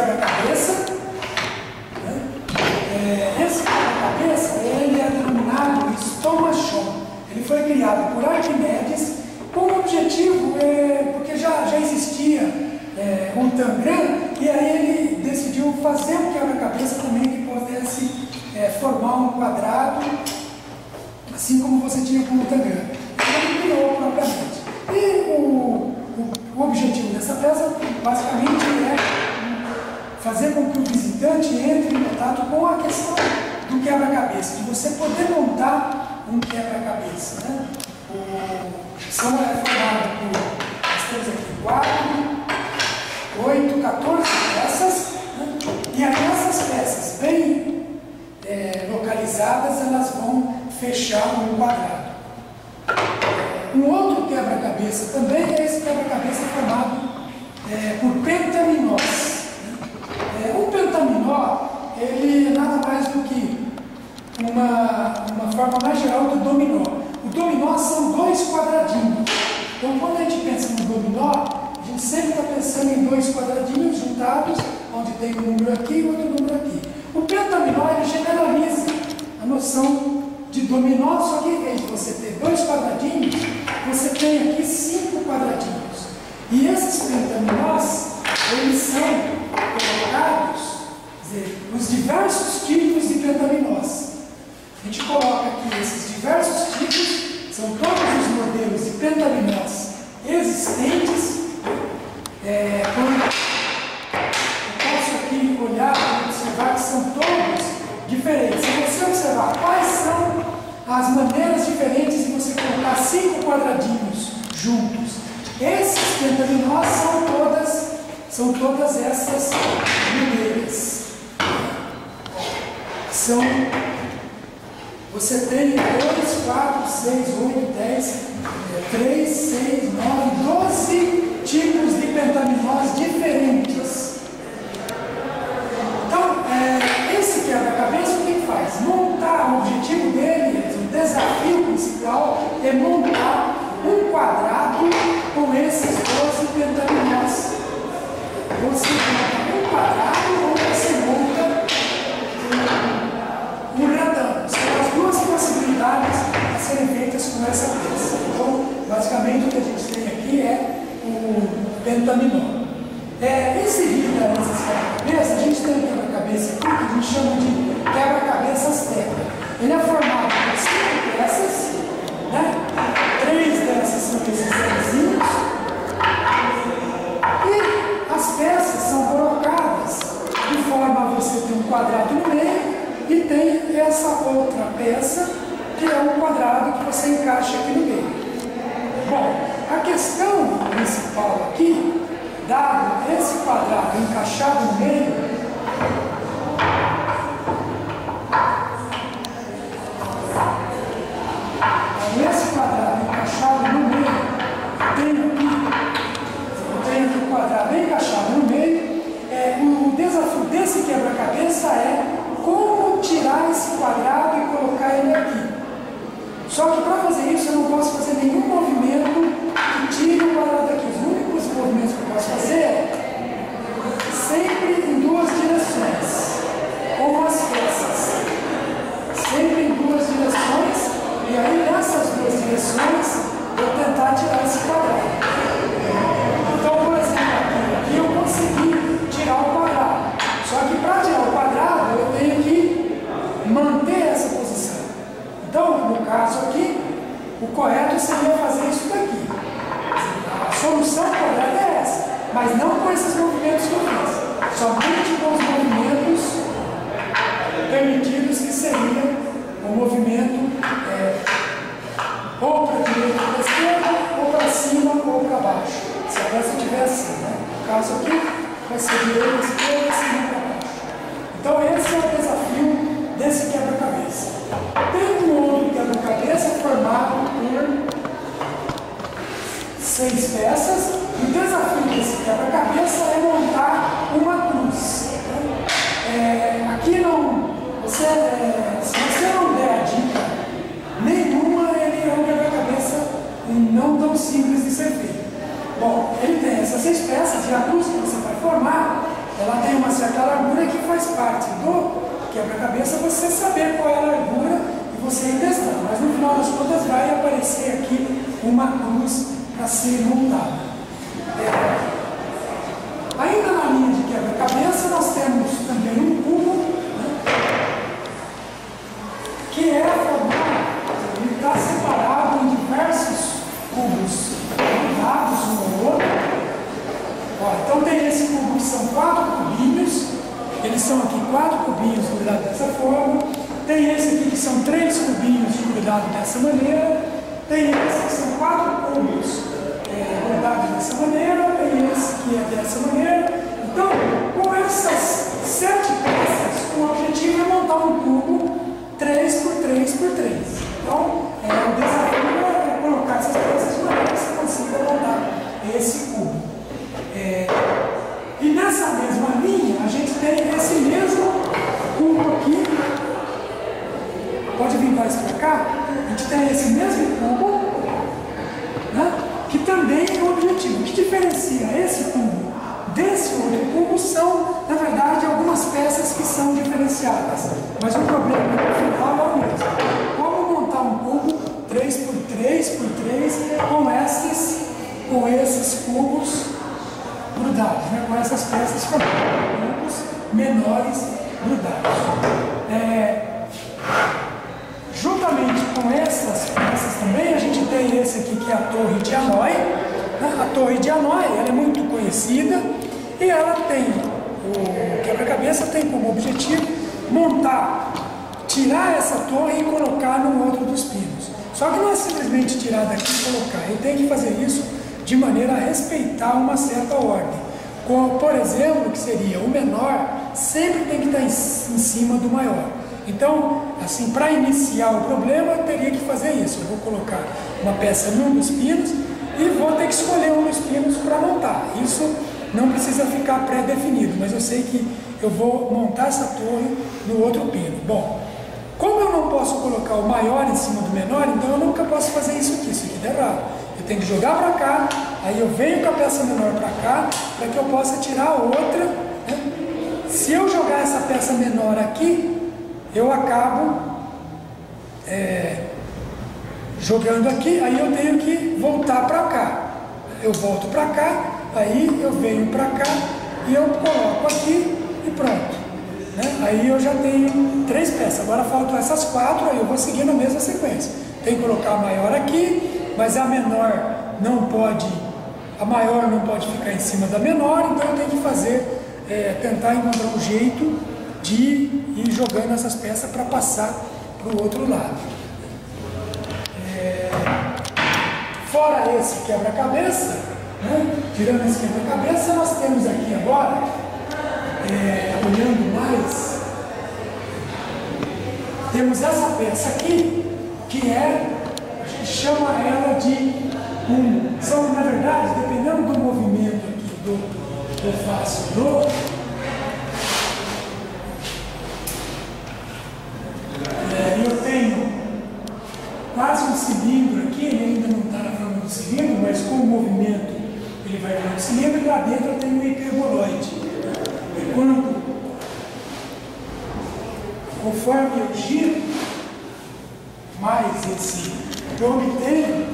quebra-cabeça, né? Esse quebra-cabeça ele é denominado estomachon. Ele foi criado por Arquimedes com o objetivo, porque já existia um tangram, e aí ele decidiu fazer um quebra-cabeça também que pudesse formar um quadrado, assim como você tinha com o tangram. Ele criou propriamente. E o objetivo dessa peça, basicamente, é fazer com que o visitante entre em contato com a questão do quebra-cabeça, de você poder montar um quebra-cabeça, né? São formadas por, nós temos aqui 4, 8, 14 peças, né? E aí essas peças bem localizadas, elas vão fechar um quadrado. Um outro quebra-cabeça também é esse quebra-cabeça formado por pentaminós. O pentaminó, ele é nada mais do que uma forma mais geral do dominó. O dominó são 2 quadradinhos. Então, quando a gente pensa no dominó, a gente sempre está pensando em 2 quadradinhos juntados, onde tem um número aqui e outro número aqui. O pentaminó, ele generaliza a noção de dominó, só que em vez de você ter 2 quadradinhos, você tem aqui 5 quadradinhos. E esses pentaminós, eles são colocados, quer dizer, os diversos tipos de pentaminós. A gente coloca aqui esses diversos tipos, são todos os modelos de pentaminós existentes. Quando eu posso aqui olhar e observar que são todos diferentes. Se você observar quais são as maneiras diferentes de você colocar 5 quadradinhos juntos, esses pentaminós são todas essas maneiras. Você tem 2, 4, 6, 8, 10, 3, 6, 9, 12 tipos de pentaminós diferentes. Então, esse quebra-cabeça, o que faz? Montar, o objetivo dele, o desafio principal é montar um quadrado com esses 12 pentaminós. Você monta um quadrado ou você monta um retângulo. São as duas possibilidades a serem feitas com essa peça. Então, basicamente, o que a gente tem aqui é o pentaminó. Inserida nessas quebra-cabeças, a gente tem um quebra-cabeça aqui que a gente chama de quebra-cabeças tetra. Ele é formado por 5 peças, né? 3 dessas são esses desenhos. E as peças são colocadas de forma a você ter um quadrado no meio e tem essa outra peça que é um quadrado que você encaixa aqui no meio. Bom, a questão principal aqui, dado esse quadrado encaixado no meio, esse quadrado encaixado no meio, eu tenho aqui o quadrado encaixado no meio, o desafio desse quebra-cabeça é como tirar esse quadrado e colocar ele aqui. Só que para fazer isso eu não posso fazer nenhum movimento que tire o quadrado daqui. Os únicos movimentos que eu posso fazer é sempre em 2 direções, com as peças. Sempre em 2 direções, e aí nessas 2 direções eu tentar tirar esse quadrado. Então, por exemplo, aqui eu consegui tirar o quadrado. Só que para tirar o quadrado eu tenho que manter essa posição. Então, no caso aqui, o correto seria fazer isso daqui. A solução correta é essa, mas não com esses movimentos que eu fiz. Somente com os movimentos permitidos, que seria o movimento ou para a direita ou para a esquerda, ou para cima ou para baixo. Se a peça estiver assim, né? No caso aqui, vai ser direita, esquerda, cima para baixo. Então, esse é o desafio desse quebra-cabeça. Tem um outro quebra-cabeça formado por 6 peças, e o desafio desse quebra-cabeça é montar uma cruz. Aqui não, se você não der a dica nenhuma, ele é um quebra-cabeça não tão simples de ser feito. Bom, ele tem essas 6 peças, e a cruz que você vai formar, ela tem uma certa largura que faz parte do quebra-cabeça você saber qual é a largura e você ir testando. Mas no final das contas vai aparecer aqui uma cruz para ser montada. Ainda na linha de quebra-cabeça nós temos também um cubo, né, que é formado, ele está separado em diversos cubos grudados um ao outro. Então tem esse cubo que são 4 cubinhos, eles são aqui 4 cubinhos grudados dessa forma, tem esse aqui que são 3 cubinhos grudados dessa maneira, tem esse que são 4 cubos grudados dessa maneira, tem esse que é dessa maneira. Então, com essas 7 peças, o objetivo é montar um cubo 3 por 3 por 3. Então, o desafio é colocar essas peças de maneira que você consiga montar esse cubo. E nessa mesma linha, a gente tem esse mesmo cubo aqui. Pode vir mais para cá. A gente tem esse mesmo cubo, né, que também é o objetivo. O que diferencia esse cubo desse outro cubo são, na verdade, algumas peças que são diferenciadas. Mas o problema no final é o mesmo. Como montar um cubo 3 por 3 por 3 com esses cubos grudados, né? Com essas peças formando cubos menores grudados. Juntamente com essas peças também, a gente tem esse aqui que é a torre de Hanoi. A torre de Hanoi, ela é muito conhecida e ela tem, o quebra-cabeça tem como objetivo montar, tirar essa torre e colocar num outro dos pinos. Só que não é simplesmente tirar daqui e colocar, ele tem que fazer isso de maneira a respeitar uma certa ordem. Como, por exemplo, que seria o menor sempre tem que estar em cima do maior. Então, assim, para iniciar o problema, eu teria que fazer isso. Eu vou colocar uma peça num dos pinos e vou ter que escolher um dos pinos para montar. Isso não precisa ficar pré-definido, mas eu sei que eu vou montar essa torre no outro pino. Bom, como eu não posso colocar o maior em cima do menor, então eu nunca posso fazer isso aqui dá errado. Eu tenho que jogar para cá, aí eu venho com a peça menor para cá, para que eu possa tirar a outra, né? Se eu jogar essa peça menor aqui, eu acabo jogando aqui, aí eu tenho que voltar para cá. Eu volto para cá, aí eu venho para cá e eu coloco aqui e pronto, né? Aí eu já tenho 3 peças, agora faltam essas 4, aí eu vou seguir na mesma sequência. Tenho que colocar a maior aqui, mas a menor não pode, a maior não pode ficar em cima da menor, então eu tenho que fazer, tentar encontrar um jeito de ir jogando essas peças para passar para o outro lado. Fora esse quebra-cabeça, né, tirando esse quebra-cabeça, nós temos aqui agora, olhando mais, temos essa peça aqui, que a gente chama ela de são, na verdade, dependendo do movimento aqui que eu faço eu tenho quase um cilindro aqui, ele ainda não está na forma do cilindro, mas com o movimento ele vai para o cilindro e lá dentro eu tenho um hiperboloide. E conforme eu giro mais esse, eu obtenho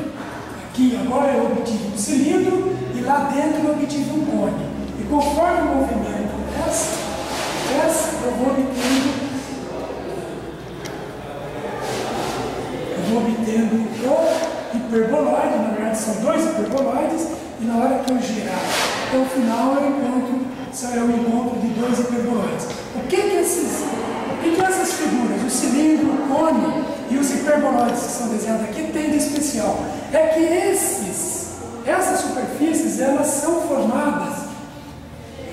aqui, agora eu obtive um cilindro e lá dentro eu obtive um cone. E conforme o movimento dessa eu vou obtendo o hiperboloide, na verdade são 2 hiperboloides, e na hora que eu girar até o final eu encontro de 2 hiperboloides. O que essas figuras, o cilindro, o cone e os hiperboloides que são desenhados aqui têm de especial? É que essas superfícies, elas são formadas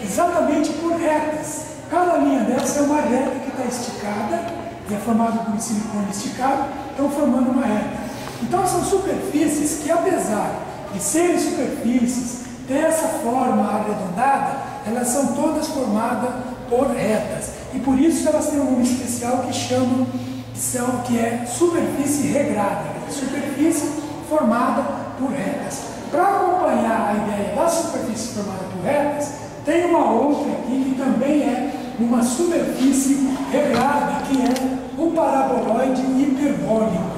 exatamente por retas. Cada linha dessa é uma reta que está esticada, e é formada por silicone esticado, estão formando uma reta. Então são superfícies que, apesar de serem superfícies, ter essa forma arredondada, elas são todas formadas por retas. E por isso elas têm um nome especial que é superfície regrada, superfície formada por retas. Para acompanhar a ideia da superfície formada por retas, tem uma outra aqui que uma superfície regrada, que é o paraboloide hiperbólico.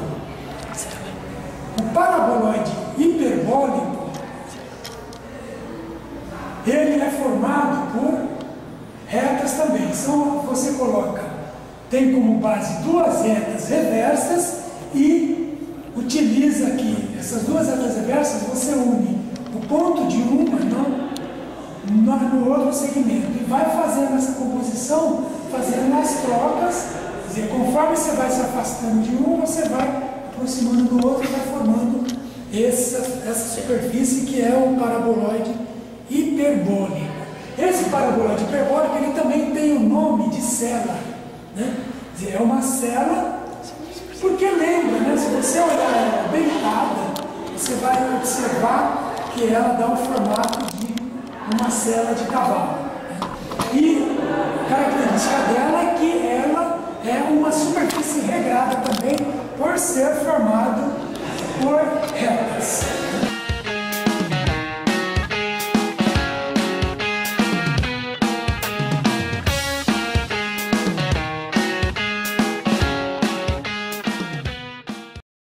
O paraboloide hiperbólico, ele é formado por retas também. Então, você coloca, tem como base duas retas reversas e utiliza aqui, essas duas retas reversas, você une o ponto de uma no outro segmento e vai fazendo essa composição, fazendo as trocas, quer dizer, conforme você vai se afastando de um, você vai aproximando do outro e vai formando essa superfície que é o paraboloide hiperbólico. Esse paraboloide hiperbólico, ele também tem o nome de cela, né? Quer dizer, é uma cela, porque lembra, né? Se você olhar ela deitada, você vai observar que ela dá o formato de uma cela de cavalo, né? E a característica dela é que